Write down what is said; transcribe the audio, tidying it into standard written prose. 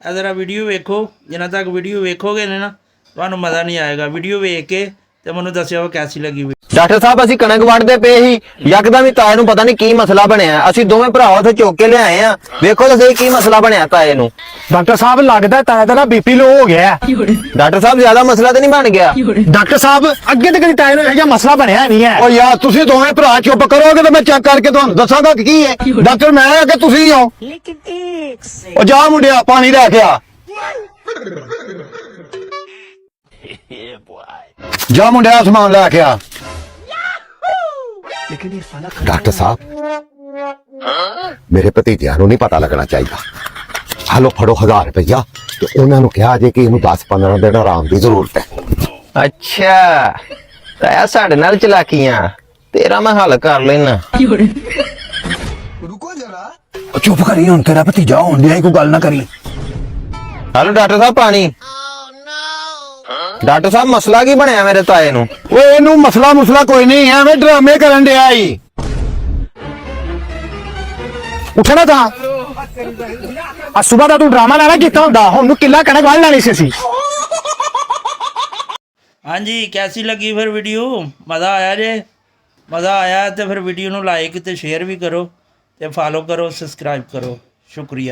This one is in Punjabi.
ਇਹ ਜ਼ਰਾ ਵੀਡੀਓ ਵੇਖੋ। ਜਿੰਨਾ ਤੱਕ ਵੀਡੀਓ ਵੇਖੋਗੇ ਨਾ ਤੁਹਾਨੂੰ ਮਜ਼ਾ ਨਹੀਂ ਆਏਗਾ। ਵੀਡੀਓ ਵੇਖ ਕੇ ਤੇ ਮੈਨੂੰ ਦੱਸਿਓ ਕੈਸੀ ਲੱਗੀ। ਡਾਕਟਰ ਸਾਹਿਬ ਅਸੀਂ ਕਣਕ ਵੰਡਦੇ ਪਏ ਸੀ, ਯਕਦਮ ਹੀ ਤਾਏ ਨੂੰ ਪਤਾ ਨਹੀਂ ਕੀ ਮਸਲਾ ਬਣਿਆ। ਅਸੀਂ ਦੋਵੇਂ ਭਰਾ ਉੱਥੇ ਚੁੱਕ ਕੇ ਲਿਆਏ ਆ। ਵੇਖੋ ਤਾਂ ਸਹੀ ਕੀ ਮਸਲਾ ਬਣਿਆ ਤਾਏ ਨੂੰ। ਡਾਕਟਰ ਸਾਹਿਬ ਲੱਗਦਾ ਤਾਇਆ ਦਾ ਬੀਪੀ ਲੋ ਹੋ ਗਿਆ। ਡਾਕਟਰ ਸਾਹਿਬ ਜ਼ਿਆਦਾ ਮਸਲਾ ਤਾਂ ਨਹੀਂ ਬਣ ਗਿਆ? ਡਾਕਟਰ ਸਾਹਿਬ ਅੱਗੇ ਤੇ ਕਦੀ ਤਾਏ ਨੂੰ ਇਹੋ ਜਿਹਾ ਮਸਲਾ ਬਣਿਆ ਨਹੀਂ ਹੈ। ਓ ਯਾਰ ਤੁਸੀਂ ਦੋਵੇਂ ਭਰਾ ਚੁੱਪ ਕਰੋਗੇ ਤਾਂ ਮੈਂ ਚੈੱਕ ਕਰਕੇ ਤੁਹਾਨੂੰ ਦੱਸਾਂਗਾ ਕਿ ਕੀ ਹੈ। ਡਾਕਟਰ ਮੈਂ ਆ ਕਿ ਤੁਸੀਂ ਹੋ? ਓ ਜਾ ਮੁੰਡਿਆ ਪਾਣੀ ਲੈ ਕੇ ਆ। ਜਾ ਮੁੰਡਿਆ ਸਮਾਨ ਲੈ ਕੇ ਆ। ਡਾਕਟਰ ਸਾਹਿਬ ਮੇਰੇ ਭਤੀਜਿਆਂ ਨੂੰ ਨਹੀਂ ਪਤਾ ਲੱਗਣਾ ਚਾਹੀਦਾ। ਹਲੋ ਫੜੋ 1000 ਰੁਪਇਆ ਤੇ ਉਹਨਾਂ ਨੂੰ ਕਿਹਾ ਜੇ ਕਿ ਇਹਨੂੰ 10-15 ਦਿਨ ਆਰਾਮ ਦੀ ਜ਼ਰੂਰਤ ਹੈ। ਅੱਛਾ ਤਾਇਆ ਸਾਡੇ ਨਾਲ ਚਲਾਕੀਆਂ, ਤੇਰਾ ਮੈਂ ਹੱਲ ਕਰ ਲੈਣਾ। ਚੁੱਪ ਕਰੀ ਹੁਣ, ਤੇਰਾ ਭਤੀਜਾ ਹੋਣ ਡਿਆ, ਕੋਈ ਗੱਲ ਨਾ ਕਰੀ। ਹਲੋ ਡਾਕਟਰ ਸਾਹਿਬ ਪਾਣੀ। ਡਾਕਟਰ ਸਾਹਿਬ ਮਸਲਾ ਕੀ ਬਣਿਆ ਮੇਰੇ ਤਾਏ ਨੂੰ? ਓਏ ਇਹਨੂੰ ਮਸਲਾ ਕੋਈ ਨਹੀਂ, ਐਵੇਂ ਡਰਾਮੇ ਕਰਨ ਡਿਆ ਈ। ਉੱਠਣਾ ਤਾਂ ਆ ਸਵੇਰ ਦਾ ਤੂੰ ਡਰਾਮਾ ਨਾ ਕੀਤਾ ਹੁੰਦਾ, ਹੁਣ ਨੂੰ ਕਿੱਲਾ ਕਣਕ ਵਾਲ ਲੈਣੀ ਸੀ ਅਸੀਂ। ਹਾਂਜੀ ਕੈਸੀ ਲੱਗੀ ਫਿਰ ਵੀਡੀਓ? ਮਜ਼ਾ ਆਇਆ ਜੇ? ਮਜ਼ਾ ਆਇਆ ਤੇ ਫਿਰ ਵੀਡੀਓ ਨੂੰ ਲਾਈਕ ਤੇ ਸ਼ੇਅਰ ਵੀ ਕਰੋ ਤੇ ਫਾਲੋ ਕਰੋ, ਸਬਸਕ੍ਰਾਈਬ ਕਰੋ। ਸ਼ੁਕਰੀਆ।